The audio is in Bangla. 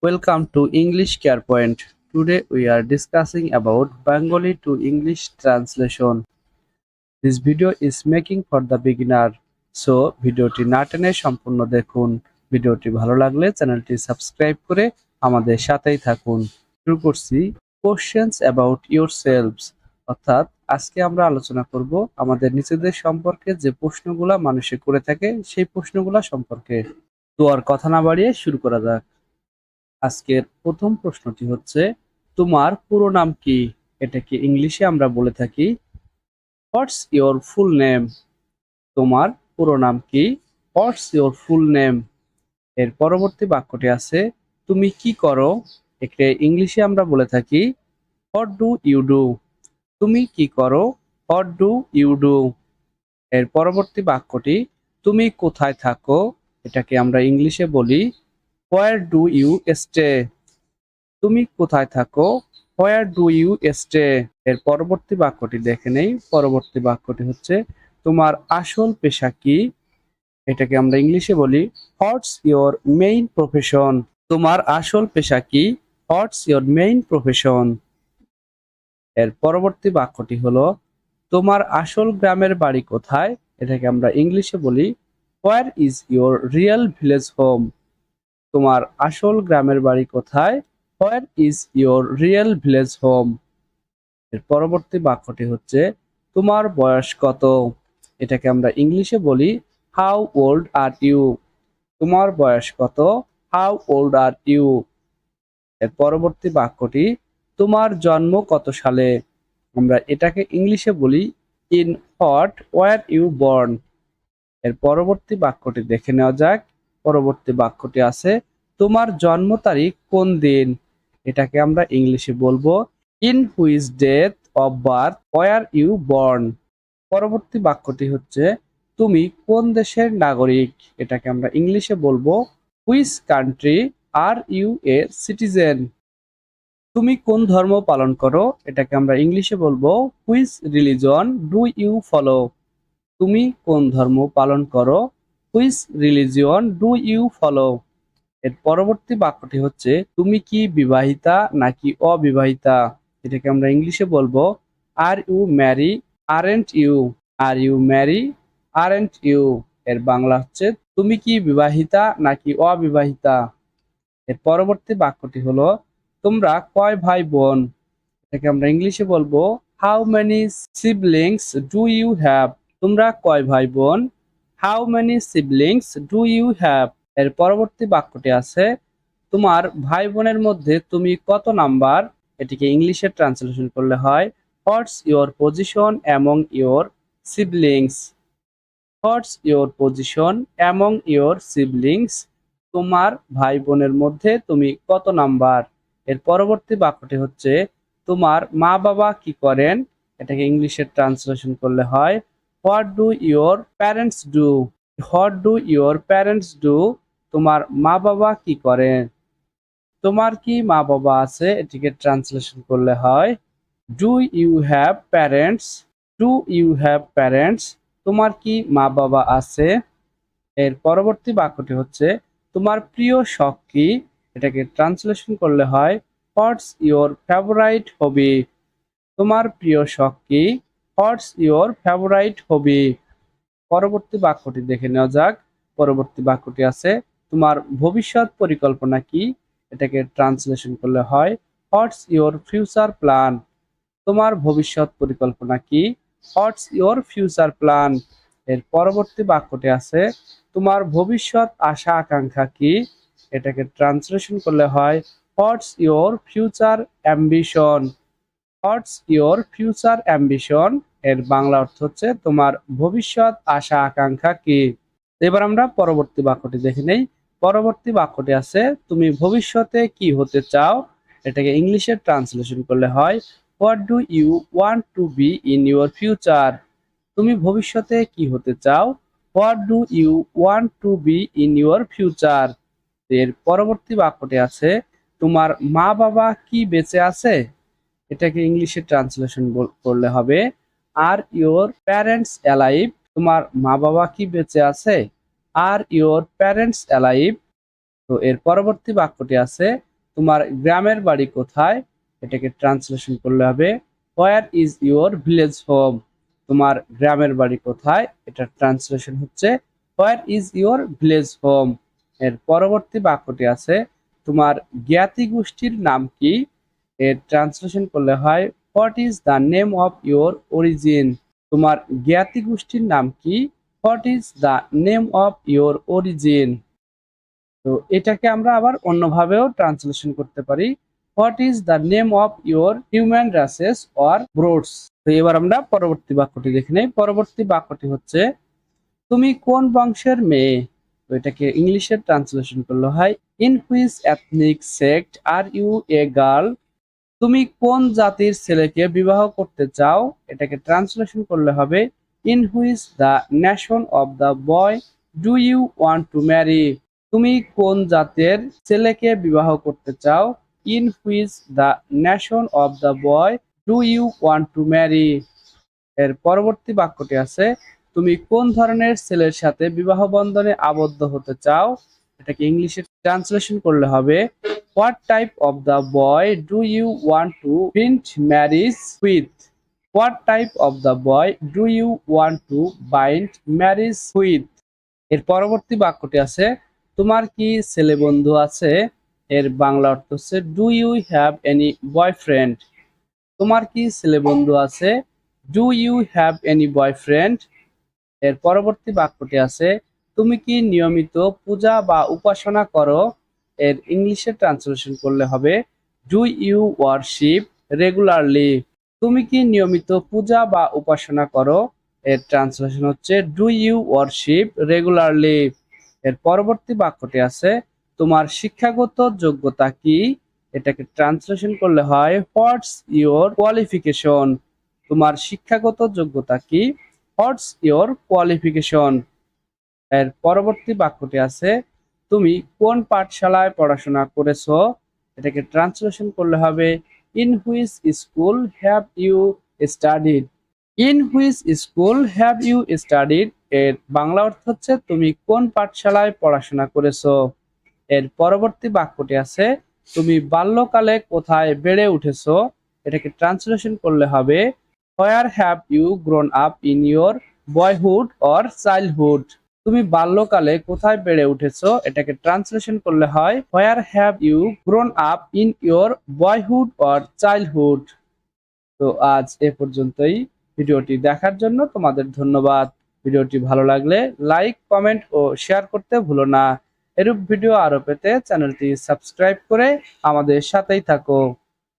Welcome to English Care Point. Today we are discussing about Bengali to English translation. This video is making for the beginner. So ভিডিওটি না টেনে সম্পূর্ণ দেখুন। ভিডিওটি ভালো লাগলে চ্যানেলটি সাবস্ক্রাইব করে আমাদের সাথেই থাকুন। শুরু করছি questions about yourselves অর্থাৎ আজকে আমরা আলোচনা করব আমাদের নিজেদের সম্পর্কে যে প্রশ্নগুলা মানুষে করে থাকে সেই প্রশ্নগুলা সম্পর্কে। তো আর কথা না বাড়িয়ে শুরু করা যাক। আজকের প্রথম প্রশ্নটি হচ্ছে তোমার পুরো নাম কি? এটাকে ইংলিশে আমরা বলে থাকি হোয়াটস ইওর ফুল নেম। তোমার পুরো নাম কি? What's your full name. এর পরবর্তী বাক্যটি আছে তুমি কি করো? একে ইংলিশে আমরা বলে থাকি হোয়াট ডু ইউ ডু। তুমি কি করো? What do you do. এর পরবর্তী বাক্যটি তুমি কোথায় থাকো? এটাকে আমরা ইংলিশে বলি হোয়ার ডু ইউ স্টে। তুমি কোথায় থাকো? Where do you stay. এর পরবর্তী বাক্যটি দেখে নেই। পরবর্তী বাক্যটি হচ্ছে তোমার আসল পেশা কি? এটাকে আমরা ইংলিশে বলি হোয়াটস ইওর মেইন প্রফেশন। তোমার আসল পেশা কি? What's your main profession. এর পরবর্তী বাক্যটি হলো তোমার আসল গ্রামের বাড়ি কোথায়? এটাকে আমরা ইংলিশে বলি where is your real village home. তোমার আসল গ্রামের বাড়ি কোথায়? Where is your real village home. এর পরবর্তী বাক্যটি হচ্ছে তোমার বয়স কত? এটাকে আমরা ইংলিশে বলি হাউ ওল্ড আর ইউ। তোমার বয়স কত? How old are you. এর পরবর্তী বাক্যটি তোমার জন্ম কত সালে? আমরা এটাকে ইংলিশে বলি in what were you born. এর পরবর্তী বাক্যটি দেখে নেওয়া যাক। পরবর্তী বাক্যটি আছে তোমার জন্ম তারিখ কোন দিন? এটাকে আমরা ইংলিশে বলবো in which date of birth were you born. পরবর্তী বাক্যটি হচ্ছে তুমি কোন দেশের নাগরিক? এটাকে আমরা ইংলিশে বলবো which country are you a citizen. তুমি কোন ধর্ম পালন করো? এটাকে আমরা ইংলিশে বলবো which religion do you follow. তুমি কোন ধর্ম পালন করো? Which religion do you follow. এর পরবর্তী বাক্যটি হচ্ছে তুমি কি বিবাহিতা নাকি অবিবাহিতা? এটাকে আমরা ইংলিশে বলবো are you marry aren't you. Are you marry aren't you. এর বাংলা হচ্ছে তুমি কি বিবাহিতা নাকি অবিবাহিতা। এর পরবর্তী বাক্যটি হলো তোমরা কয় ভাই বোন? এটাকে আমরা ইংলিশে বলবো how many siblings do you have. তোমরা কয় ভাই বোন? How many siblings do you have. এর পরবর্তী বাক্যটি আছে তোমার ভাই বোনের মধ্যে তুমি কত নাম্বার? এটিকে ইংলিশে ট্রান্সলেশন করলে হয় what's your position among your siblings. What's your position among your siblings. তোমার ভাই বোনের মধ্যে তুমি কত নাম্বার? এর পরবর্তী বাক্যটি হচ্ছে তোমার মা বাবা কি করেন? এটাকে ইংলিশে ট্রান্সলেশন করলে হয় what do your parents do. What do your parents do. তোমার মা বাবা কি করেন? তোমার কি মা বাবা আছে? এটিকে ট্রান্সলেশন করলে হয় do you have parents. Do you have parents. তোমার কি মা বাবা আছে? এর পরবর্তী বাক্যটি হচ্ছে তোমার প্রিয় শখ কি? এটাকে ট্রান্সলেশন করলে হয় হোয়াটস ইওর ফেভারাইট হবি। তোমার প্রিয় শখ কি? হোয়াটস ইওর ফেভারাইট হবি। পরবর্তী বাক্যটি দেখে নেওয়া যাক। পরবর্তী বাক্যটি আছে তোমার ভবিষ্যৎ পরিকল্পনা কি? এটাকে ট্রান্সলেশন করলে হয় হোয়াটস ইওর ফিউচার প্ল্যান। তোমার ভবিষ্যৎ পরিকল্পনা কি? What's your future plan. এর পরবর্তী বাক্যটি আছে তোমার ভবিষ্যৎ আশা আকাঙ্ক্ষা কি? এটাকে ট্রান্সলেশন করলে হয় what's your future ambition. What's your future ambition. এর বাংলা অর্থ হচ্ছে তোমার ভবিষ্যৎ আশা আকাঙ্ক্ষা কি। এবার আমরা পরবর্তী বাক্যটি দেখে নেই। পরবর্তী বাক্যটি আছে তুমি ভবিষ্যতে কি হতে চাও? এটাকে ইংলিশে ট্রান্সলেশন করলে হয় what do you want to be in your future. তুমি ভবিষ্যতে কি হতে চাও? What do you want to be in your future. এর পরবর্তী বাক্যটি আছে তোমার মা বাবা কি বেঁচে আছে? এটাকে ইংলিশে ট্রান্সলেশন করলে হবে আর ইওর প্যারেন্টস অ্যালাইভ। তোমার মা বাবা কি বেঁচে আছে? আর ইওর প্যারেন্টস অ্যালাইভ। তো এর পরবর্তী বাক্যটি আছে তোমার গ্রামের বাড়ি কোথায়, এটাকে ট্রান্সলেশন করলে হবে where is your village home. তোমার গ্রামের বাড়ি কোথায়, এটার ট্রান্সলেশন হচ্ছে where is your village home. এর পরবর্তী বাক্যটি আছে তোমার জ্ঞাতি গোষ্ঠীর নাম কি, এর ট্রান্সলেশন করলে হয় what is the name of your origin. তোমার জ্ঞাতি গোষ্ঠীর নাম কি, what is the name of your origin. তো এটাকে আমরা আবার অন্যভাবেও ট্রান্সলেশন করতে পারি, what is the name of your human races or broods. তো এবার আমরা পরবর্তী বাক্যটি দেখে নেই। পরবর্তী বাক্যটি হচ্ছে তুমি কোন বংশের মেয়ে, তো এটাকে ইংলিশে ট্রান্সলেশন করলে হয় in which ethnic sect are you a girl. তুমি কোন জাতির ছেলেকে বিবাহ করতে চাও, এটাকে ট্রান্সলেশন করলে হবে in which the nation of the boy do you want to marry. তুমি কোন জাতের ছেলেকে বিবাহ করতে চাও, in which the nation of the boy do you want to marry. এর পরবর্তী বাক্যটি আছে তুমি কোন ধরনের ছেলের সাথে বিবাহ বন্ধনে আবদ্ধ হতে চাও, এটাকে ইংলিশে ট্রান্সলেশন করলে হবে what type of the boy do you want to bind marriage with. What type of the boy do you want to bind marriage with. এর পরবর্তী বাক্যটি আছে তোমার কি ছেলে বন্ধু আছে, এর বাংলা অর্থ হচ্ছে do you have any boyfriend. তোমার কি ছেলে বন্ধু আছে, do you have any boyfriend. এর পরবর্তী বাক্যটি আছে তুমি কি নিয়মিত পূজা বা উপাসনা করো, এর ইংলিশে ট্রান্সলেশন করলে হবে ডু ইউ ওয়ারশিপ রেগুলারলি। তুমি কি নিয়মিত পূজা বা উপাসনা করো, এর ট্রান্সলেশন হচ্ছে ডু ইউ ওয়ারশিপ রেগুলারলি। এর পরবর্তী বাক্যটি আছে তোমার শিক্ষাগত যোগ্যতা কি, এটাকে ট্রান্সলেশন করলে হয় হোয়াটস ইওর কোয়ালিফিকেশন। তোমার শিক্ষাগত যোগ্যতা কি, হোয়াটস ইওর কোয়ালিফিকেশন। এর পরবর্তী বাক্যটি আছে তুমি কোন পাঠশালায় পড়াশোনা করেছো, এটাকে ট্রান্সলেশন করলে হবে in which school have you studied. In which school have you studied, এর বাংলা অর্থ হচ্ছে তুমি কোন পাঠশালায় পড়াশোনা করেছো। এর পরবর্তী বাক্যটি আছে তুমি বাল্যকালে কোথায় বেড়ে উঠেছো, এটাকে ট্রান্সলেশন করলে হবে where have you grown up in your boyhood or childhood. তুমি বাল্যকালে কোথায় বেড়ে উঠেছো, এটাকে ট্রান্সলেশন করলে হয় where have you grown up in your boyhood or childhood. তো আজ এ পর্যন্তই। ভিডিওটি দেখার জন্য তোমাদের ধন্যবাদ। ভিডিওটি ভালো লাগলে লাইক, কমেন্ট ও শেয়ার করতে ভুলো না। এরূপ ভিডিও আরো পেতে চ্যানেলটি সাবস্ক্রাইব করে আমাদের সাথেই থাকো।